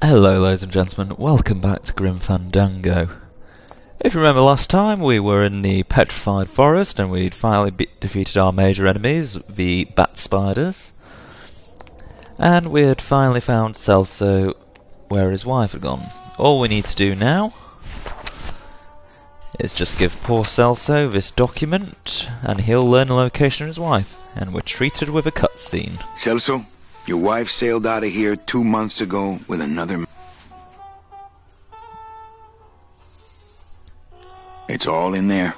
Hello ladies and gentlemen, welcome back to Grim Fandango. If you remember last time, we were in the petrified forest and we'd finally defeated our major enemies, the bat spiders. And we had finally found Celso where his wife had gone. All we need to do now is just give poor Celso this document and he'll learn the location of his wife. And we're treated with a cutscene. Celso, your wife sailed out of here 2 months ago with another. It's all in there.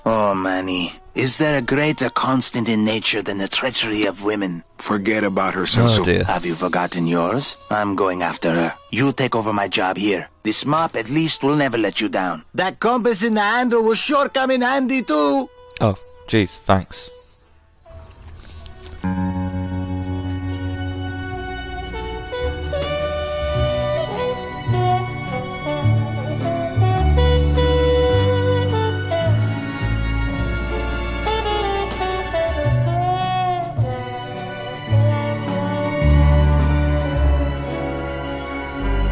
Oh, Manny, is there a greater constant in nature than the treachery of women? Forget about her, Celso. Oh dear. Have you forgotten yours? I'm going after her. You take over my job here. This mop at least will never let you down. That compass in the handle will sure come in handy too. Oh, jeez, thanks.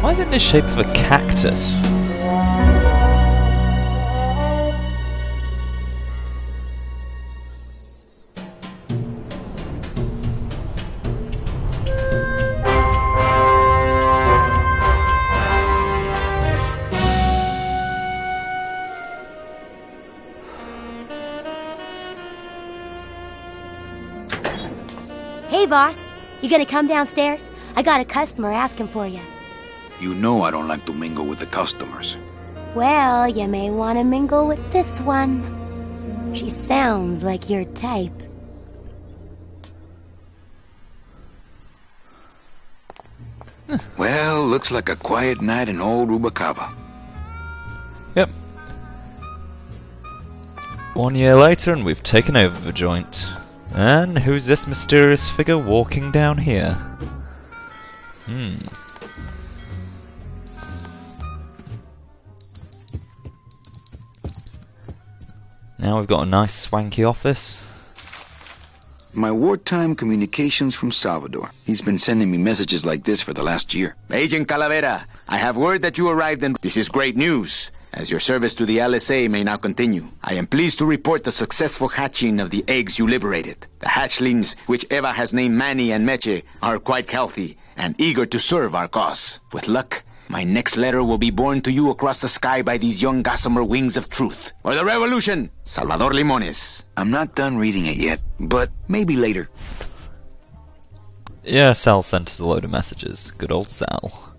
Why is it in the shape of a cactus? Hey, boss. You gonna come downstairs? I got a customer asking for you. You know I don't like to mingle with the customers. Well, you may want to mingle with this one. She sounds like your type. Well, looks like a quiet night in old Rubacava. Yep. 1 year later and we've taken over the joint. And who's this mysterious figure walking down here? Now we've got a nice swanky office. My wartime communications from Salvador. He's been sending me messages like this for the last year. Agent Calavera, I have word that you arrived and this is great news, as your service to the LSA may now continue. I am pleased to report the successful hatching of the eggs you liberated. The hatchlings, which Eva has named Manny and Meche, are quite healthy and eager to serve our cause. With luck, my next letter will be borne to you across the sky by these young gossamer wings of truth. For the revolution, Salvador Limones. I'm not done reading it yet, but maybe later. Yeah, Sal sent us a load of messages. Good old Sal.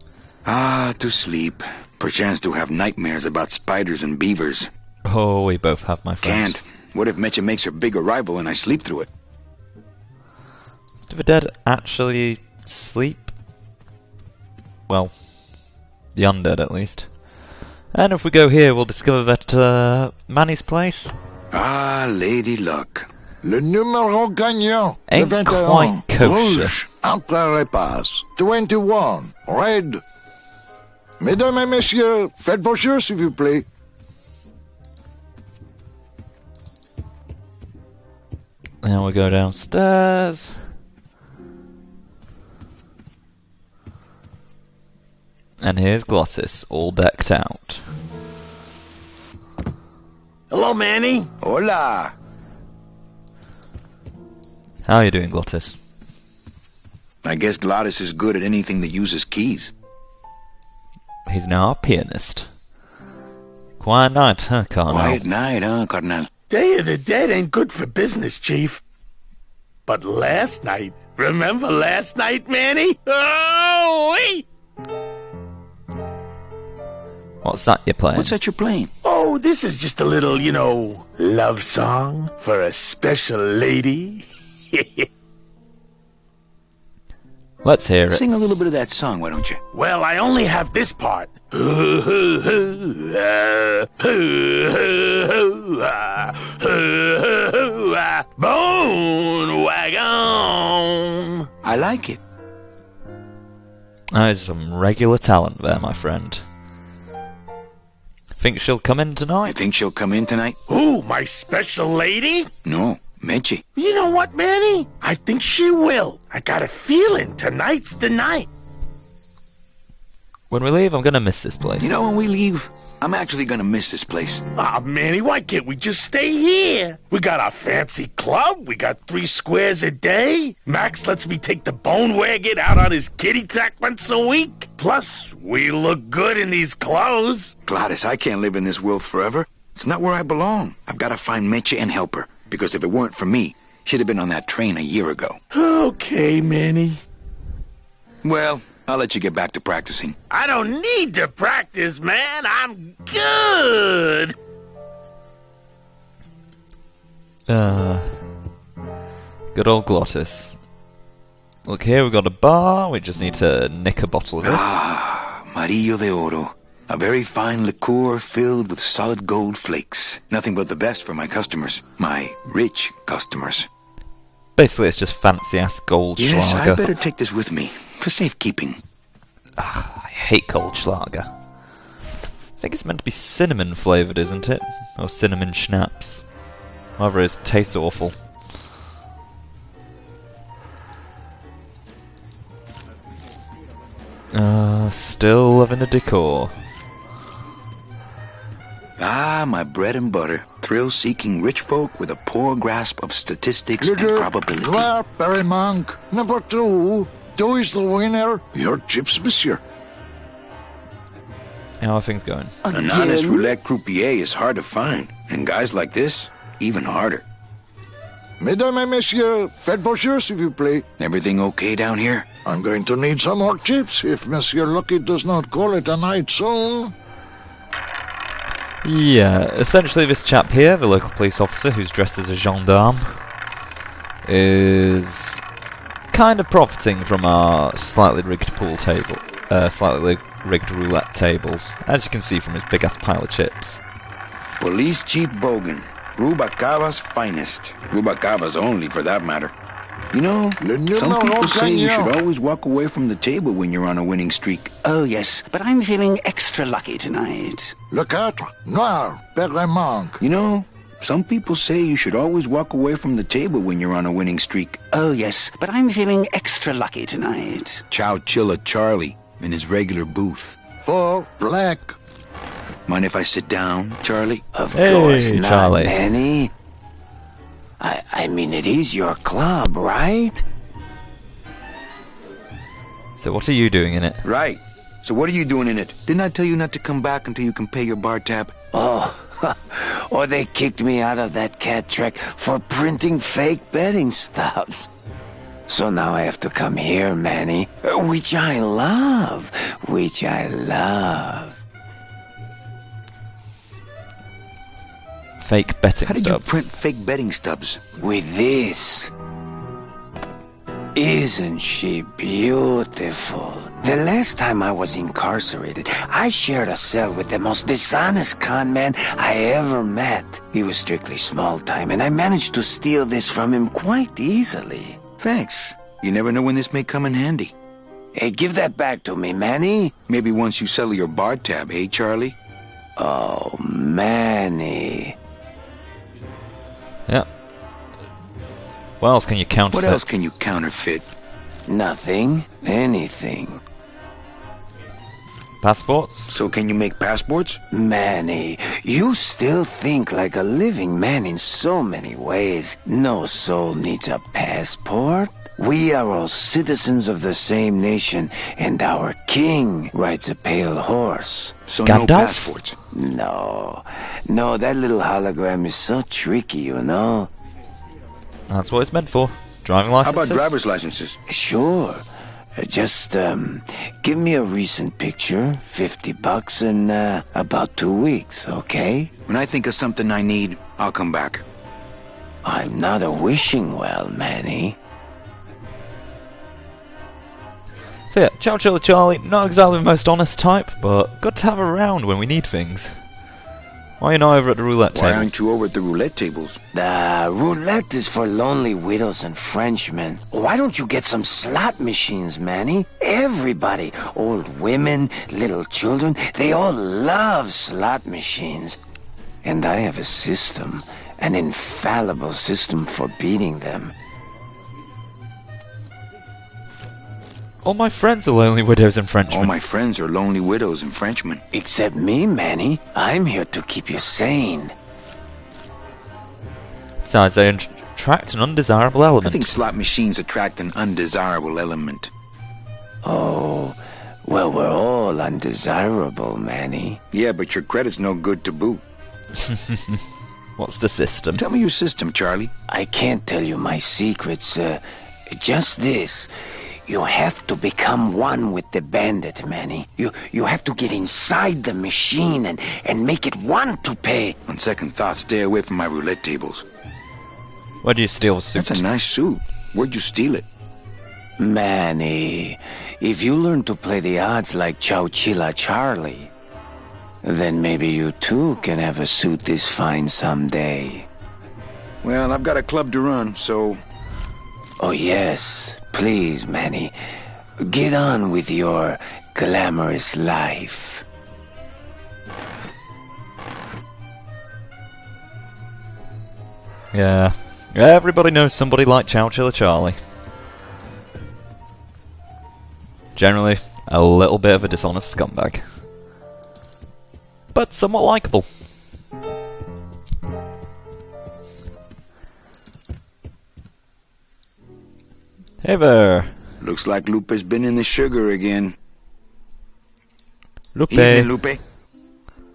Ah, to sleep. Perchance to have nightmares about spiders and beavers. Oh, we both have, my friend. Can't. What if Meche makes her big arrival and I sleep through it? Do the dead actually sleep? Well, the undead at least. And if we go here, we'll discover that Manny's place Ah, Lady Luck. Le numéro gagnant, ain't le 21. quite kosher. Rouge, entre les passes. 21, red. Mesdames et messieurs, faites vos jeux, s'il vous plaît. Now we go downstairs. And here's Glossus, all decked out. Hello, Manny. Hola. How are you doing, Glottis? I guess Glottis is good at anything that uses keys. He's now a pianist. Quiet night, huh, Carnal? Quiet night, huh, Carnal? Day of the Dead ain't good for business, Chief. But last night, remember last night, Manny? Oh, wait! What's that you're playing? What's that you're playing? Oh, this is just a little, love song for a special lady. Let's hear it. Sing a little bit of that song, why don't you? Well, I only have this part. Bone wagon. I like it. That is some regular talent there, my friend. Think she'll come in You tonight? think she'll come in tonight? Who, my special lady? No, Meche. You know what, Manny? I think she will. I got a feeling tonight's the night. When we leave, I'm gonna miss this place. You know, when we leave, I'm actually gonna miss this place. Aw, Manny, why can't we just stay here? We got our fancy club, we got 3 squares a day. Max lets me take the bone wagon out on his kitty track once a week. Plus, we look good in these clothes. Gladys, I can't live in this world forever. It's not where I belong. I've gotta find Meche and help her. Because if it weren't for me, she'd have been on that train a year ago. Okay, Manny. Well, I'll let you get back to practicing. I don't need to practice, man. I'm good. Good old Glottis. Look here, we've got a bar. We just need to nick a bottle of it. Marillo de Oro. A very fine liqueur filled with solid gold flakes. Nothing but the best for my customers. My rich customers. Basically, it's just fancy-ass gold Yes, Schlager. I better take this with me. For safekeeping. I hate gold Schlager. I think it's meant to be cinnamon flavoured, isn't it? Or cinnamon schnapps. However, it tastes awful. Still loving the decor. Ah, my bread and butter. Thrill-seeking rich folk with a poor grasp of statistics and probability. Claire Perry-Monk. Number 2. 2 is the winner. Your chips, monsieur. How are things going? An honest roulette croupier is hard to find. And guys like this, even harder. Mesdames et messieurs, faites vos jeux, s'il vous plaît. Everything okay down here? I'm going to need some more chips if Monsieur Lucky does not call it a night soon. Yeah, essentially this chap here, the local police officer who's dressed as a gendarme, is kind of profiting from our slightly rigged pool table, slightly rigged roulette tables, as you can see from his big-ass pile of chips. Police Chief Bogan. Rubacaba's finest. Rubacaba's only, for that matter. You know, some people say you should always walk away from the table when you're on a winning streak. Oh, yes, but I'm feeling extra lucky tonight. Le 4, Noir, Perry-Monk. You know, some people say you should always walk away from the table when you're on a winning streak. Oh, yes, but I'm feeling extra lucky tonight. Chow Chilla Charlie in his regular booth. 4, Black. Mind if I sit down, Charlie? Of Hey, course not, Charlie. Manny. I mean, it is your club, right? So what are you doing in it? Right. So what are you doing in it? Didn't I tell you not to come back until you can pay your bar tab? Oh, or they kicked me out of that cat track for printing fake betting stubs. So now I have to come here, Manny, which I love, Fake betting How did you stubs. print fake betting stubs? With this. Isn't she beautiful? The last time I was incarcerated, I shared a cell with the most dishonest con man I ever met. He was strictly small-time, and I managed to steal this from him quite easily. Thanks. You never know when this may come in handy. Hey, give that back to me, Manny. Maybe once you settle your bar tab, eh, Charlie? Oh, Manny. Yeah. What else can you counterfeit? What else can you counterfeit? Nothing. Anything. Passports? So can you make passports? Manny, you still think like a living man in so many ways. No soul needs a passport. We are all citizens of the same nation, and our king rides a pale horse. So Gandalf? no passports. No, that little hologram is so tricky, you know? That's what it's meant for. Driving How licenses? about driver's licenses? Sure. Just, give me a recent picture, $50 in, about 2 weeks, okay? When I think of something I need, I'll come back. I'm not a wishing well, Manny. So yeah, Chow Chilla Charlie, not exactly the most honest type, but good to have around when we need things. Why are you not over at the roulette Why tables? aren't you over at the roulette tables? The roulette is for lonely widows and Frenchmen. Why don't you get some slot machines, Manny? Everybody, old women, little children, they all love slot machines. And I have a system, an infallible system for beating them. All my friends are lonely widows and Frenchmen. All my friends are lonely widows and Frenchmen. Except me, Manny. I'm here to keep you sane. Besides, they attract an undesirable element. I think slot machines attract an undesirable element. Oh, well, we're all undesirable, Manny. Yeah, but your credit's no good to boot. What's the system? Tell me your system, Charlie. I can't tell you my secrets, just this. You have to become one with the bandit, Manny. You have to get inside the machine and make it want to pay. On second thought, stay away from my roulette tables. Where do you steal a suit? That's a nice suit. Where'd you steal it? Manny, if you learn to play the odds like Chowchilla Charlie, then maybe you too can have a suit this fine someday. Well, I've got a club to run, so... Oh yes, please, Manny. Get on with your glamorous life. Yeah. Everybody knows somebody like Chowchilla Charlie. Generally, a little bit of a dishonest scumbag. But somewhat likeable. Hey there. Looks like Lupe's been in the sugar again. Lupe. Evening, Lupe.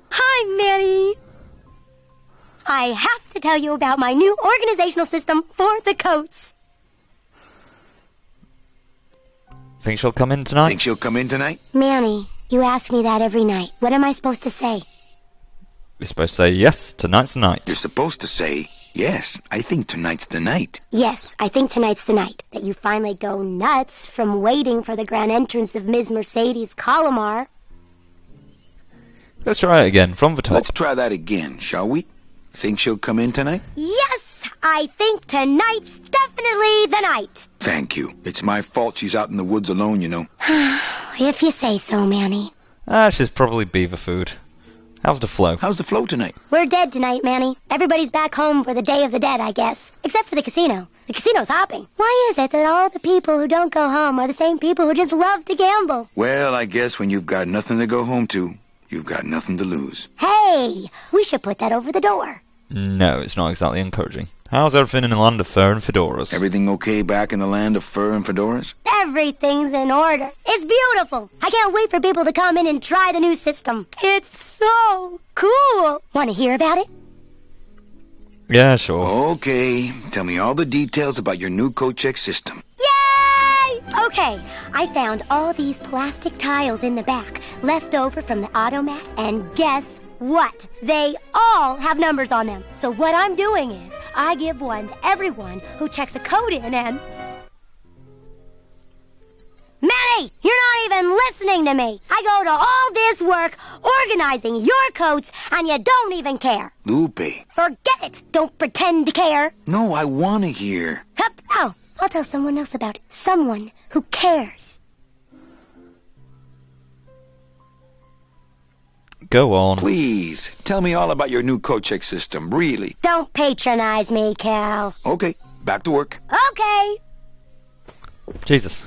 Hi, Manny. I have to tell you about my new organizational system for the coats. Think she'll come in tonight? Think she'll come in tonight? Manny, you ask me that every night. What am I supposed to say? You're supposed to say yes, tonight's the night. You're supposed to say, yes, I think tonight's the night. Yes, I think tonight's the night that you finally go nuts from waiting for the grand entrance of Ms. Mercedes Colomar. Let's try it again, from the top. Let's try that again, shall we? Think she'll come in tonight? Yes, I think tonight's definitely the night. Thank you. It's my fault she's out in the woods alone, you know. If you say so, Manny. She's probably beaver food. How's the flow? How's the flow tonight? We're dead tonight, Manny. Everybody's back home for the Day of the Dead, I guess. Except for the casino. The casino's hopping. Why is it that all the people who don't go home are the same people who just love to gamble? Well, I guess when you've got nothing to go home to, you've got nothing to lose. Hey, we should put that over the door. No, it's not exactly encouraging. How's everything in the land of fur and fedoras? Everything okay back in the land of fur and fedoras? Everything's in order. It's beautiful. I can't wait for people to come in and try the new system. It's so cool. Want to hear about it? Yeah, sure. Okay, tell me all the details about your new coat check system. Yay! Okay, I found all these plastic tiles in the back, left over from the automat, and guess what? They all have numbers on them. So what I'm doing is, I give one to everyone who checks a code in and... Manny, you're not even listening to me. I go to all this work organizing your coats, and you don't even care. Lupe. Forget it. Don't pretend to care. No, I want to hear. Hup, no. I'll tell someone else about it. Someone who cares. Go on. Please, tell me all about your new coat check system, really. Don't patronize me, Cal. Okay, back to work. Okay. Jesus.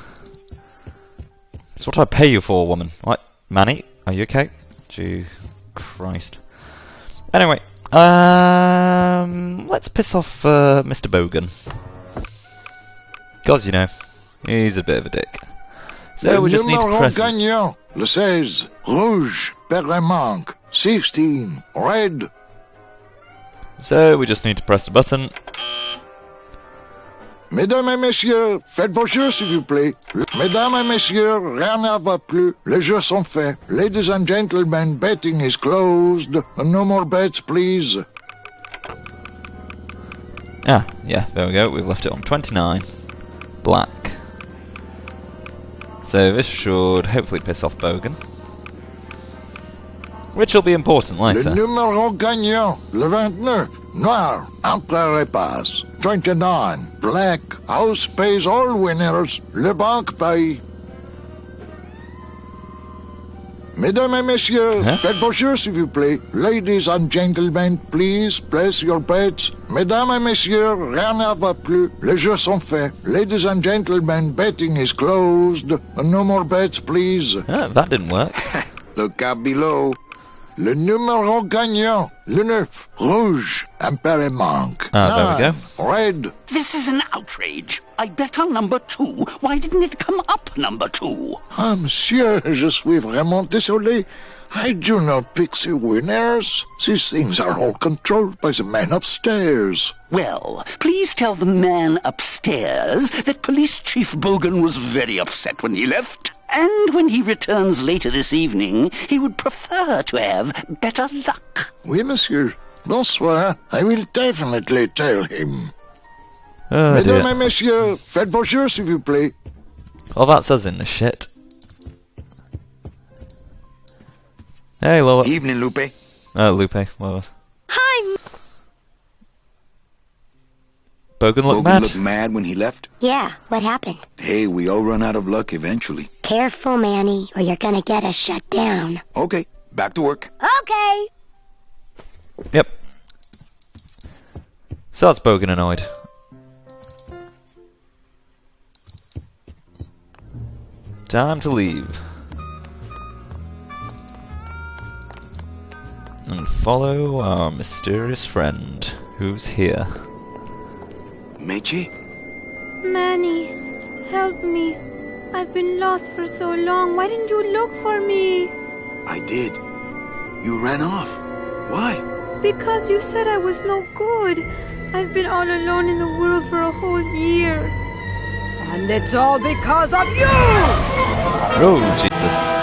That's what I pay you for, woman. What? Manny, are you okay? Gee, Christ. Anyway, let's piss off Mr. Bogan. Because, you know, he's a bit of a dick. So we just need to press... gagnant, le 16, rouge, paire manque, 16, red. So we just need to press the button. Mesdames et messieurs, faites vos jeux s'il vous plaît. Mesdames et messieurs, rien ne va plus. Les jeux sont faits. Ladies and gentlemen, betting is closed. No more bets, please. Ah, yeah, there we go. We've left it on 29. Black. So this should hopefully piss off Bogan. Which will be important Le later. numéro gagnant, le 29. Noir, empereur et passe. 29. Black, house pays all winners. Le banque paye. Mesdames et messieurs, faites vos jeux s'il vous plaît. Ladies and gentlemen, please place your bets. Mesdames et messieurs, rien ne va plus. Les jeux sont faits. Ladies and gentlemen, betting is closed. No more bets, please. That didn't work. Look out below. Le numéro gagnant, le 9, rouge, impair manque. There we go. Red. This is an outrage. I bet on number 2. Why didn't it come up number 2? Ah, monsieur, je suis vraiment désolé. I do not pick the winners. These things are all controlled by the man upstairs. Well, please tell the man upstairs that Police Chief Bogan was very upset when he left. And when he returns later this evening, he would prefer to have better luck. Oui, monsieur. Bonsoir. I will definitely tell him. Oh, Mesdames dear. et messieurs, faites vos jeux s'il vous plaît. Well, that's us in the shit. Hey, Lola. Evening, Lupe. Lupe. Whatever. Hi. Bogan looked Bogan mad. looked mad when he left. Yeah, what happened? Hey, we all run out of luck eventually. Careful, Manny, or you're gonna get us shut down. Okay, back to work. Okay. Yep. So that's Bogan annoyed. Time to leave. And follow our mysterious friend, who's here. Meche? Manny, help me. I've been lost for so long. Why didn't you look for me? I did. You ran off. Why? Because you said I was no good. I've been all alone in the world for a whole year. And it's all because of you! Oh, Jesus.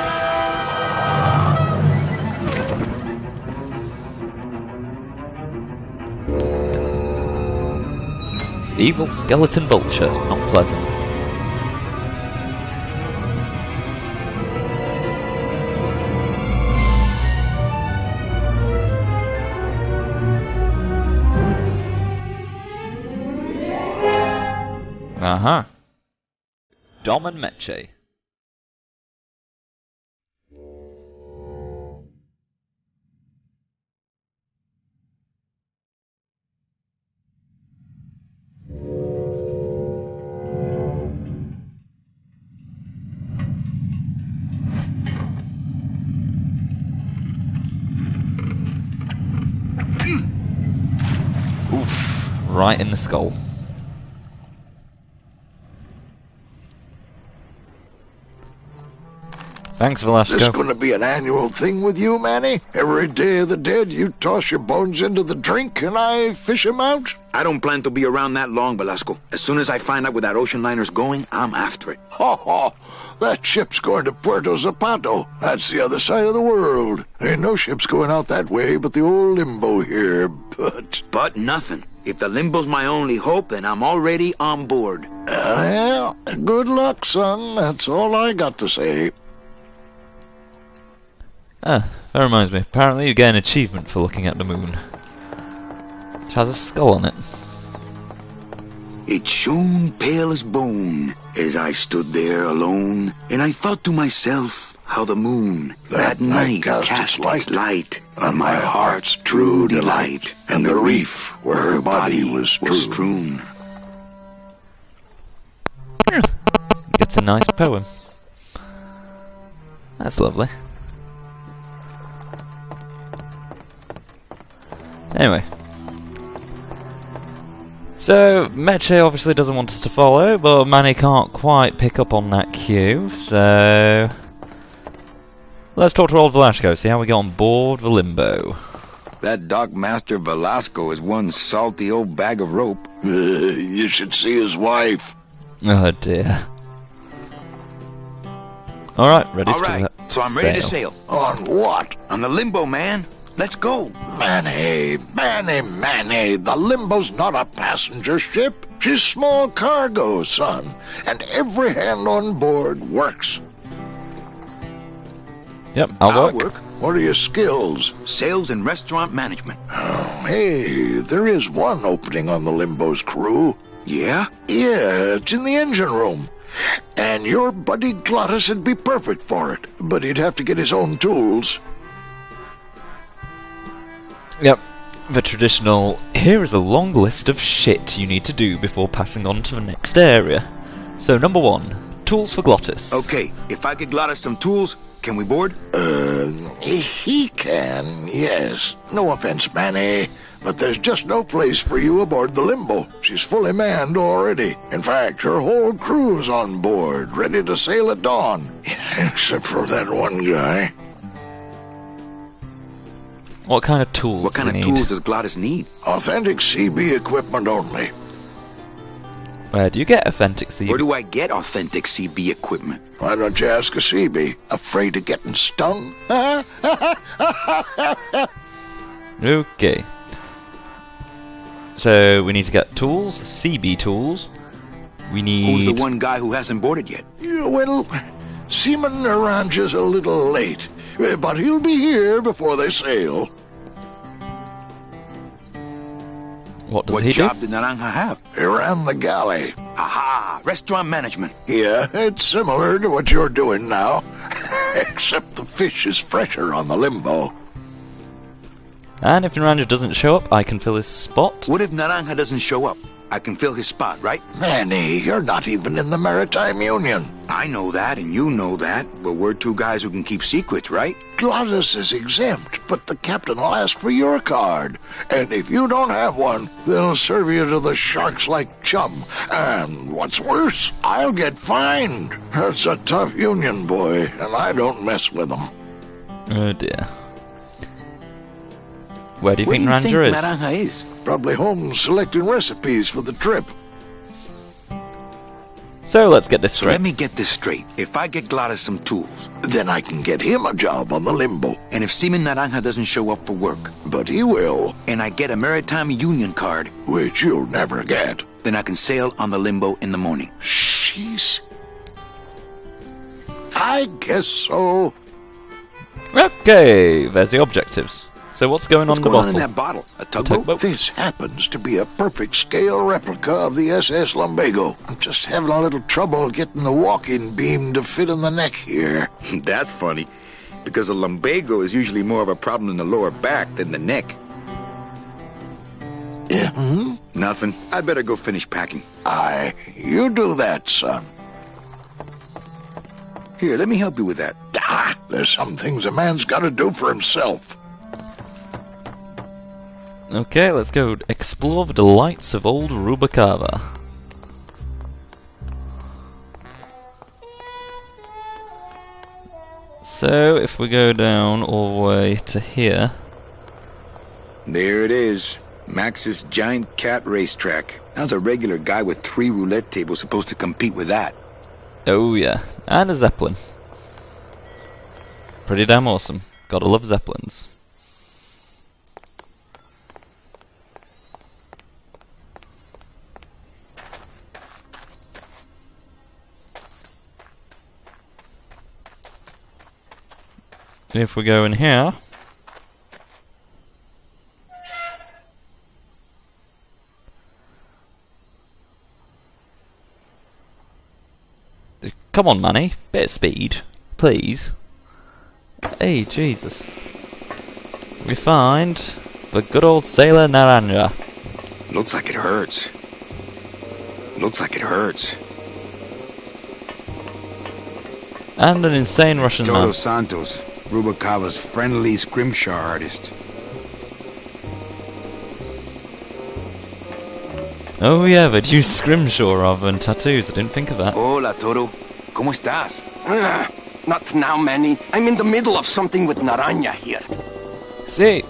Evil skeleton vulture, not pleasant. Uh-huh. Dom and Meche. Oof, right in the skull. Thanks, Velasco. This going to be an annual thing with you, Manny? Every Day of the Dead, you toss your bones into the drink and I fish 'em out? I don't plan to be around that long, Velasco. As soon as I find out where that ocean liner's going, I'm after it. Ho ho! That ship's going to Puerto Zapato. That's the other side of the world. Ain't no ships going out that way but the old limbo here, but... But nothing. If the limbo's my only hope, then I'm already on board. Well, good luck, son. That's all I got to say. Ah, that reminds me. Apparently you get an achievement for looking at the moon. Which has a skull on it. It shone pale as bone as I stood there alone, and I thought to myself how the moon that night cast its light on my heart's true delight, and the reef where her body was strewn. Gets a nice poem. That's lovely. Anyway. So, Meche obviously doesn't want us to follow, but Manny can't quite pick up on that cue, so... Let's talk to old Velasco, see how we get on board the limbo. That dock master Velasco is one salty old bag of rope. You should see his wife. Oh dear. Alright, ready to Alright, so I'm ready to sail. On what? On the limbo, man. Let's go. Manny, the limbo's not a passenger ship. She's small cargo, son. And every hand on board works. Yep, I'll work. What are your skills? Sales and restaurant management. Oh, hey, there is one opening on the limbo's crew. Yeah? Yeah, it's in the engine room. And your buddy Glottis would be perfect for it, but he'd have to get his own tools. Yep, the traditional, here is a long list of shit you need to do before passing on to the next area. So number 1, tools for Glottis. Okay, if I could Glottis some tools, can we board? He can, yes. No offense, Manny, but there's just no place for you aboard the Limbo. She's fully manned already. In fact, her whole crew's on board, ready to sail at dawn. Except for that one guy. What kind of tools What kind of tools does Glottis need? Authentic CB equipment only. Where do you get authentic CB? Where do I get authentic CB equipment? Why don't you ask a CB? Afraid of getting stung? Okay. So we need to get tools, CB tools. We need... Who's the one guy who hasn't boarded yet? Yeah, well, Seaman Naranja's a little late, but he'll be here before they sail. What does What he do? job did Naranja have? He ran the galley. Aha! Restaurant management. Yeah, it's similar to what you're doing now, except the fish is fresher on the Limbo. And if Naranja doesn't show up, I can fill his spot. What if Naranja doesn't show up? I can fill his spot, right? Manny, you're not even in the Maritime Union. I know that, and you know that, but we're two guys who can keep secrets, right? Glottis is exempt, but the captain will ask for your card. And if you don't have one, they'll serve you to the sharks like chum. And what's worse, I'll get fined. That's a tough union, boy, and I don't mess with them. Oh dear. Where do you Where think do you think Naranja is? Naranja is? Probably home selecting recipes for the trip. So let's get this So straight. let me get this straight. If I get Glottis some tools, Then I can get him a job on the Limbo. and if Seaman Naranja doesn't show up for work, But he will, and I get a Maritime Union card, which you'll never get. then I can sail on the Limbo in the morning. Jeez. I guess so. Okay, there's the objectives. So what's going What's on in the going on bottle? in that bottle? A tugboat? Tugboat? This happens to be a perfect scale replica of the SS Lumbago. I'm just having a little trouble getting the walking beam to fit in the neck here. That's funny, because a lumbago is usually more of a problem in the lower back than the neck. Yeah, Nothing. I'd better go finish packing. Aye, you do that, son. Here, let me help you with that. Ah, there's some things a man's got to do for himself. Okay, let's go explore the delights of old Rubacava. So, if we go down all the way to here... There it is. Max's giant cat racetrack. How's a regular guy with 3 roulette tables supposed to compete with that? Oh yeah, and a Zeppelin. Pretty damn awesome. Gotta love Zeppelins. If we go in here... Come on, Manny. Bit of speed. Please. Hey, Jesus. We find the good old Sailor Naranja. Looks like it hurts. Looks like it hurts. And an insane Russian Toto man. Santos, Rubacava's friendly scrimshaw artist. Oh yeah, they'd use scrimshaw rather than tattoos. I didn't think of that. Hola, Toto. ¿Cómo estás? Not now, Manny. I'm in the middle of something with Naranja here. See?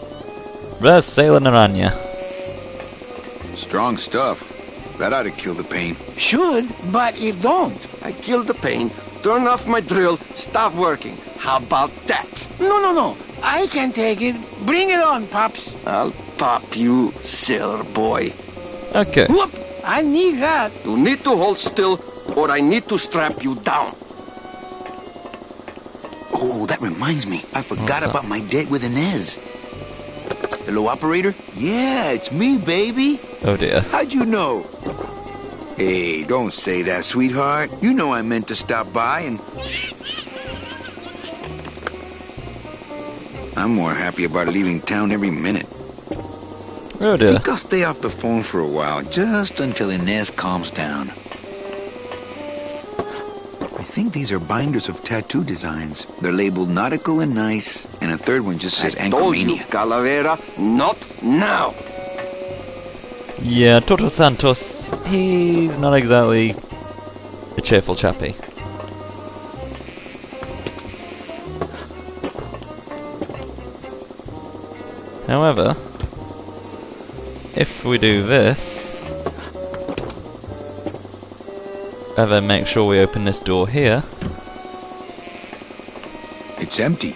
There's Sailor Naranja. Strong stuff. That ought to kill the pain. Should, but it don't. I killed the pain, turn off my drill, stop working. How about that? No. I can take it. Bring it on, Pops. I'll pop you, sailor boy. Okay. Whoop! I need that. You need to hold still, or I need to strap you down. Oh, that reminds me. I forgot that? about my date with Inez. Hello, operator? Yeah, it's me, baby. Oh dear. How'd you know? Hey, don't say that, sweetheart. You know I meant to stop by and... I'm more happy about leaving town every minute. Oh I dear. think I'll stay off the phone for a while, just until Inez calms down. I think these are binders of tattoo designs. They're labeled nautical and nice, and a third one just says Told you, Anchormania. Calavera, not now. Yeah, Toto Santos, he's not exactly a cheerful chappy. However, if we do this, and then make sure we open this door here, It's empty.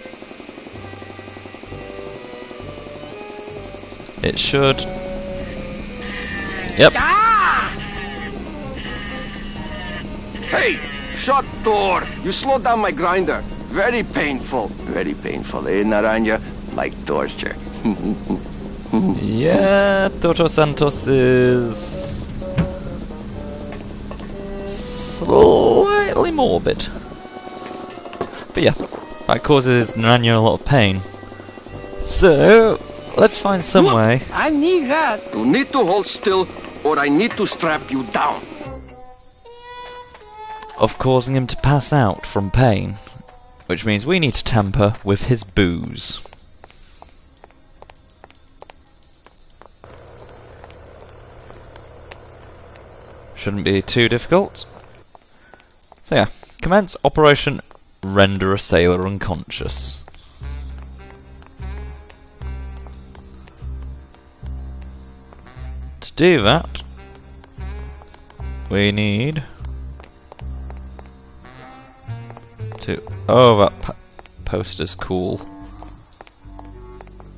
it should... Yep. Hey, shut door. You slowed down my grinder. Very painful. Very painful, eh, Naranja? Like torture. Yeah, Toto Santos is slightly morbid. But yeah, that causes Naranja a lot of pain. So, let's find some way I need that. You need to hold still, or I need to strap you down. of causing him to pass out from pain, which means we need to tamper with his booze. Shouldn't be too difficult. So yeah, commence Operation Render a Sailor Unconscious. To do that, we need to... Oh, that poster's cool.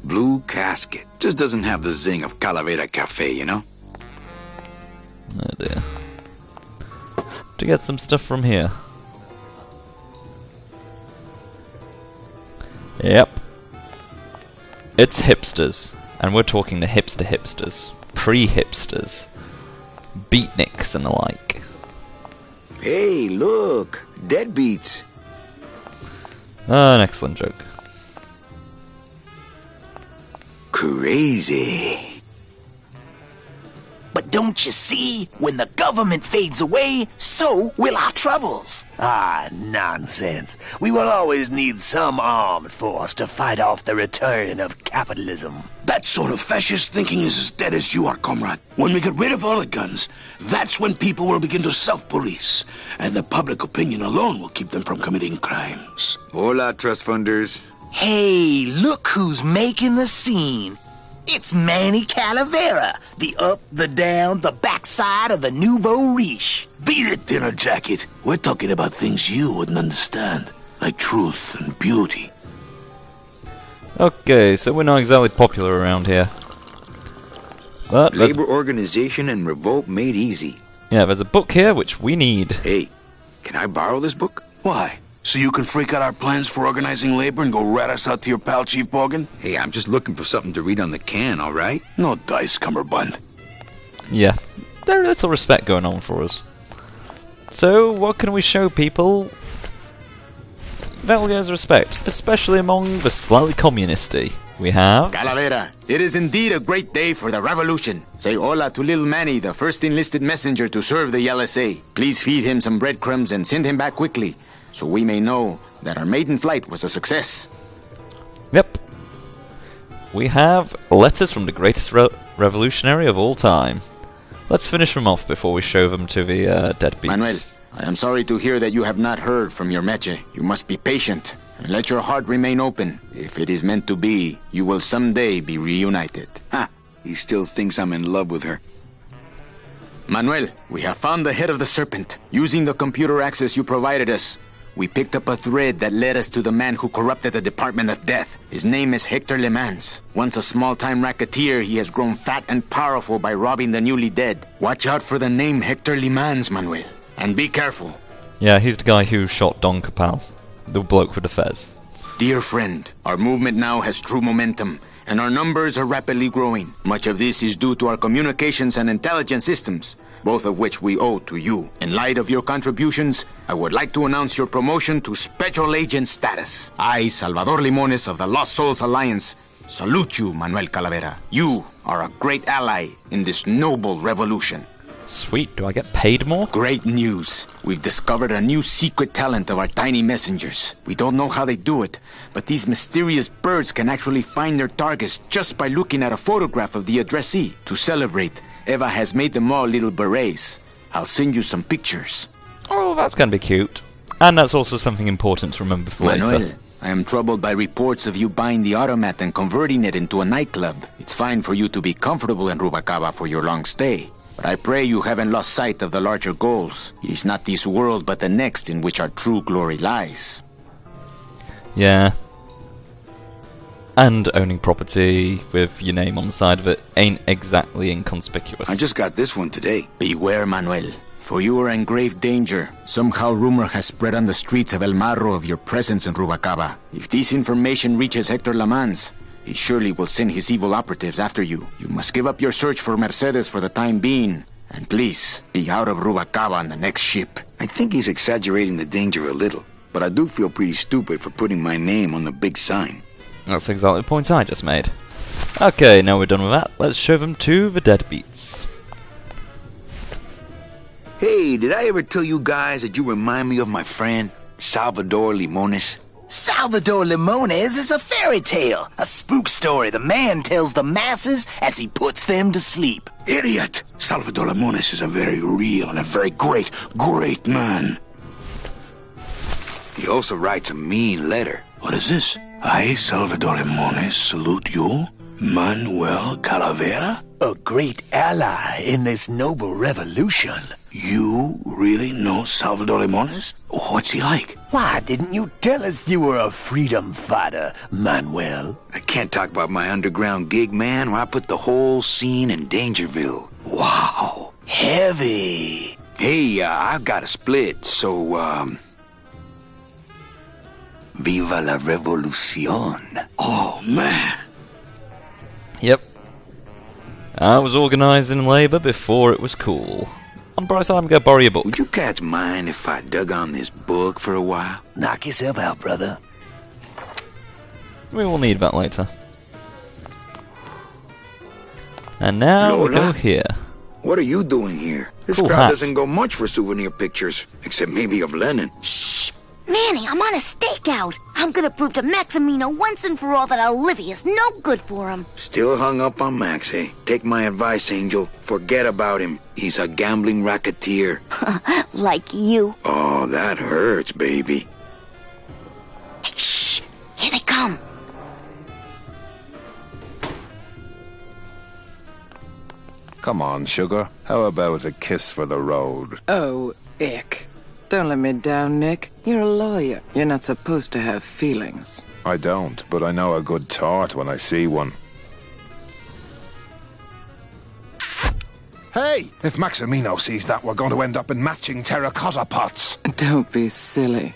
Blue casket. Just doesn't have the zing of Calavera Cafe, you know? Oh dear. To get some stuff from here. Yep. It's hipsters. And we're talking the hipsters. Pre-hipsters. Beatniks and the like. Hey, look! Deadbeats. An excellent joke. Crazy. But don't you see, when the government fades away, so will our troubles. Ah, nonsense. We will always need some armed force to fight off the return of capitalism. That sort of fascist thinking is as dead as you are, comrade. When we get rid of all the guns, that's when people will begin to self-police, and the public opinion alone will keep them from committing crimes. Hola, trust funders. Hey, look who's making the scene. It's Manny Calavera, the up, the down, the backside of the nouveau riche. Beat it, dinner jacket. We're talking about things you wouldn't understand, like truth and beauty. Okay, so we're not exactly popular around here. But let's- Labor organization and revolt made easy. yeah, there's a book here which we need. Hey, can I borrow this book? Why? So you can freak out our plans for organizing labor and go rat us out to your pal, Chief Morgan? Hey, I'm just looking for something to read on the can, all right? No dice, cummerbund. Yeah, there's a little respect going on for us. So, what can we show people that will give us respect, especially among the slightly communisty? We have... Calavera, it is indeed a great day for the revolution. Say hola to little Manny, the first enlisted messenger to serve the LSA. Please feed him some breadcrumbs and send him back quickly, so we may know that our maiden flight was a success. Yep. We have letters from the greatest revolutionary of all time. Let's finish them off before we show them to the deadbeats. Manuel, I am sorry to hear that you have not heard from your Meche. You must be patient, and let your heart remain open. If it is meant to be, you will someday be reunited. Ha! He still thinks I'm in love with her. Manuel, we have found the head of the serpent. Using the computer access you provided us, we picked up a thread that led us to the man who corrupted the Department of Death. His name is Hector Le Mans. Once a small-time racketeer, he has grown fat and powerful by robbing the newly dead. Watch out for the name Hector Le Mans, Manuel. And be careful. Yeah, he's the guy who shot Don Capal, the bloke with the fez. Dear friend, our movement now has true momentum, and our numbers are rapidly growing. Much of this is due to our communications and intelligence systems, both of which we owe to you. In light of your contributions, I would like to announce your promotion to Special Agent status. I, Salvador Limones of the Lost Souls Alliance, salute you, Manuel Calavera. You are a great ally in this noble revolution. Sweet, do I get paid more? Great news. We've discovered a new secret talent of our tiny messengers. We don't know how they do it, but these mysterious birds can actually find their targets just by looking at a photograph of the addressee. To celebrate, Eva has made them all little berets. I'll send you some pictures. Oh, that's going to be cute. And that's also something important to remember for Manuel, later. I am troubled by reports of you buying the automat and converting it into a nightclub. It's fine for you to be comfortable in Rubacaba for your long stay, but I pray you haven't lost sight of the larger goals. It is not this world but the next in which our true glory lies. Yeah. And owning property with your name on the side of it ain't exactly inconspicuous. I just got this one today. Beware, Manuel, for you are in grave danger. Somehow rumor has spread on the streets of El Marro of your presence in Rubacaba. If this information reaches Hector Lamans, he surely will send his evil operatives after you. You must give up your search for Mercedes for the time being, and please, be out of Rubacaba on the next ship. I think he's exaggerating the danger a little, but I do feel pretty stupid for putting my name on the big sign. That's exactly the point I just made. Okay, now we're done with that, let's show them to the deadbeats. Hey, did I ever tell you guys that you remind me of my friend, Salvador Limones? Salvador Limones is a fairy tale, a spook story the man tells the masses as he puts them to sleep. Idiot! Salvador Limones is a very real and a very great man. He also writes a mean letter. What is this? I, Salvador Limones, salute you, Manuel Calavera? A great ally in this noble revolution. You really know Salvador Limones? What's he like? Why didn't you tell us you were a freedom fighter, Manuel? I can't talk about my underground gig, man, where I put the whole scene in Dangerville. Wow, heavy. Hey, I've got a split, so, Viva la revolucion. Oh, man. Yep. I was organising labour before it was cool. On Bryce, I'm going to borrow your book. Would you cats mind if I dug on this book for a while? Knock yourself out, brother. We will need that later. And now Lola? we go here. What are you doing here? This Cool crowd hat. doesn't go much for souvenir pictures, except maybe of Lenin. Shh! Manny, I'm on a stakeout. I'm gonna prove to Maximino once and for all that Olivia's no good for him. Still hung up on Max, eh? Take my advice, Angel. Forget about him. He's a gambling racketeer. Like you. Oh, that hurts, baby. Hey, shh! Here they come. Come on, sugar. How about a kiss for the road? Oh, ick. Don't let me down, Nick. You're a lawyer. You're not supposed to have feelings. I don't, but I know a good tart when I see one. Hey! If Maximino sees that, we're going to end up in matching terracotta pots. Don't be silly.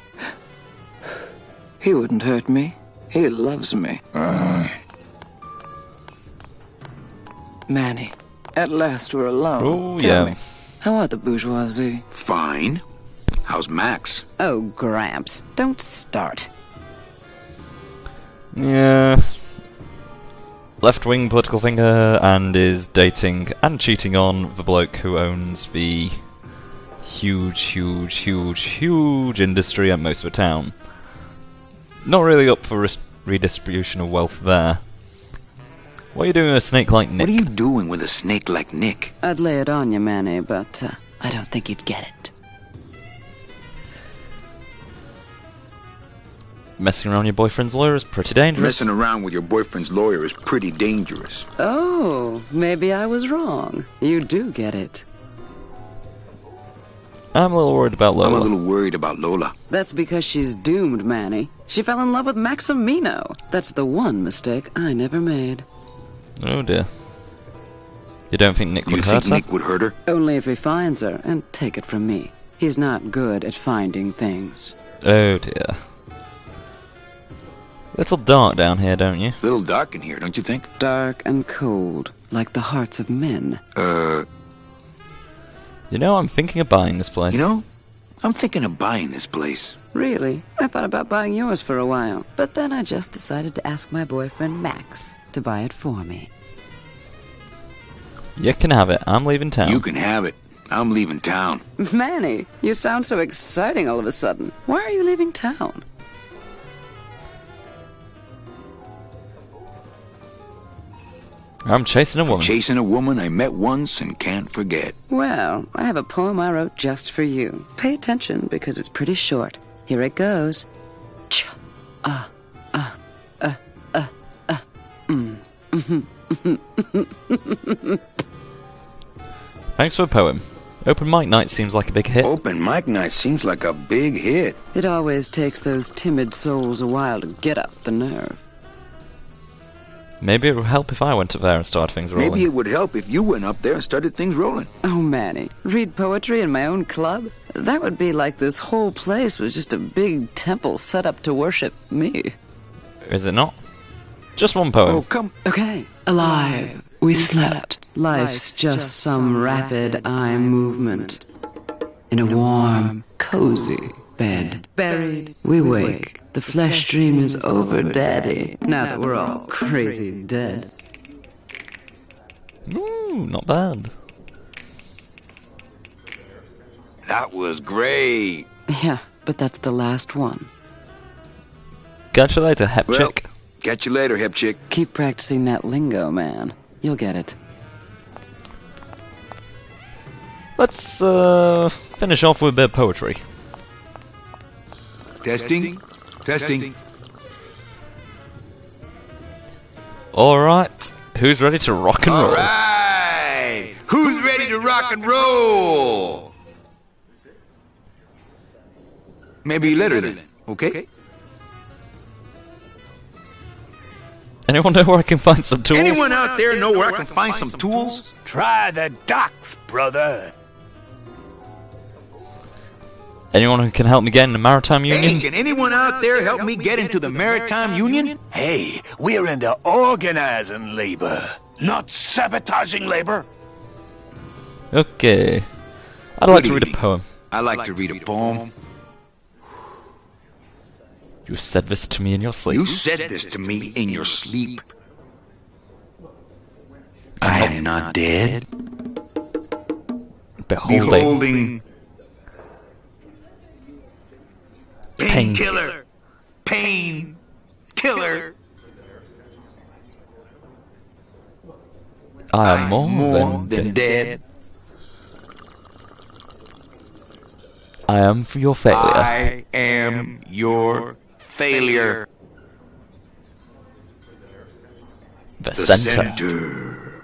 He wouldn't hurt me. He loves me. Manny, at last we're alone. Oh, Tell yeah. me, how are the bourgeoisie? Fine. How's Max? Oh, Gramps, don't start. Yeah. Left-wing political thinker and is dating and cheating on the bloke who owns the huge industry at most of the town. Not really up for redistribution of wealth there. What are you doing with a snake like Nick? What are you doing with a snake like Nick? I'd lay it on you, Manny, but I don't think you'd get it. Messing around your boyfriend's lawyer is pretty dangerous. Messing around with your boyfriend's lawyer is pretty dangerous. Oh, maybe I was wrong. You do get it. I'm a little worried about Lola. I'm a little worried about Lola. That's because she's doomed, Manny. She fell in love with Maximino. That's the one mistake I never made. Oh dear. You don't think Nick would You hurt think her? Nick would hurt her? Only if he finds her, and take it from me. He's not good at finding things. Oh dear. Little dark down here, don't you? Little dark in here, don't you think? Dark and cold, like the hearts of men. You know, I'm thinking of buying this place. You know, I'm thinking of buying this place. Really? I thought about buying yours for a while, but then I just decided to ask my boyfriend Max to buy it for me. You can have it. I'm leaving town. You can have it. I'm leaving town. Manny, you sound so exciting all of a sudden. Why are you leaving town? I'm chasing a woman. Chasing a woman I met once and can't forget. Well, I have a poem I wrote just for you. Pay attention because it's pretty short. Here it goes. Ch ah ah Thanks for the poem. Open mic night seems like a big hit. Open mic night seems like a big hit. It always takes those timid souls a while to get up the nerve. Maybe it would help if I went up there and started things rolling. Maybe it would help if you went up there and started things rolling. Oh, Manny, read poetry in my own club? That would be like this whole place was just a big temple set up to worship me. Is it not? Just one poem. Oh, come. Okay. Alive, we slept. Life's just some rapid eye movement. In a warm, cozy bed. Buried, we wake. The flesh dream is over, Daddy. Now that we're all crazy dead. Ooh, not bad. That was great. Yeah, but that's the last one. Catch you later, hep Well, chick. catch you later, hep chick. Keep practicing that lingo, man. You'll get it. Let's finish off with a bit of poetry. Testing. Testing. Alright, who's ready to rock and roll? Alright! Who's ready to rock and roll? Maybe later then, okay? Anyone know where I can find some tools? Anyone out there know where I can find some tools? Try the docks, brother. Anyone who can help me get in the Maritime Union? Hey, can anyone out there help me get into the Maritime Union? Hey, we're into organizing labor, not sabotaging labor. Okay. I'd like to read a poem. I like to read a poem. You said this to me in your sleep. You said this to me in your sleep. I am not dead. Beholding. Painkiller. Pain. Killer. I am more than dead. I am your failure. I am your failure. The center.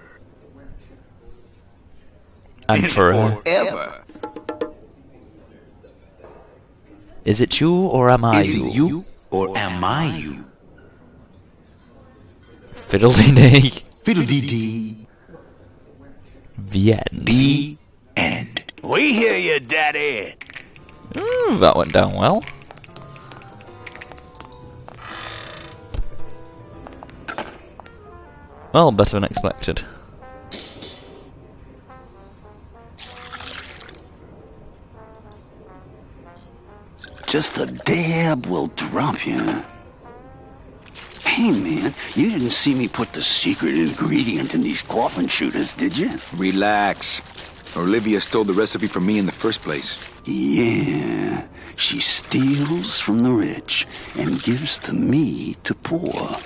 And forever. Is it you or am I Is it you or am I you? Fiddle-dee-dee. Fiddle-dee-dee. The end. The end. We hear you, Daddy. Ooh, that went down well. Well, better than expected. Just a dab will drop you. Hey, man, you didn't see me put the secret ingredient in these coffin shooters, did you? Relax. Olivia stole the recipe from me in the first place. Yeah, she steals from the rich and gives to me to poor.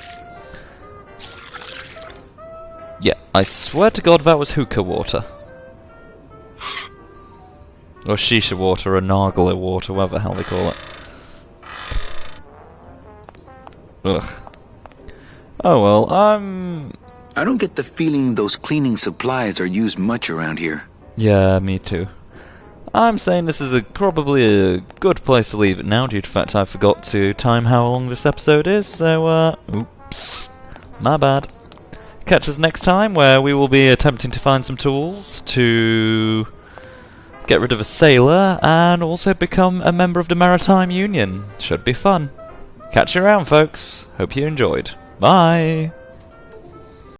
Yeah, I swear to God that was hookah water. Or shisha water, or nargile water, whatever the hell they call it. Ugh. Oh well, I don't get the feeling those cleaning supplies are used much around here. Yeah, me too. I'm saying this is probably a good place to leave it now, due to the fact I forgot to time how long this episode is, so, oops. My bad. Catch us next time, where we will be attempting to find some tools to get rid of a sailor, and also become a member of the Maritime Union. Should be fun. Catch you around, folks. Hope you enjoyed. Bye!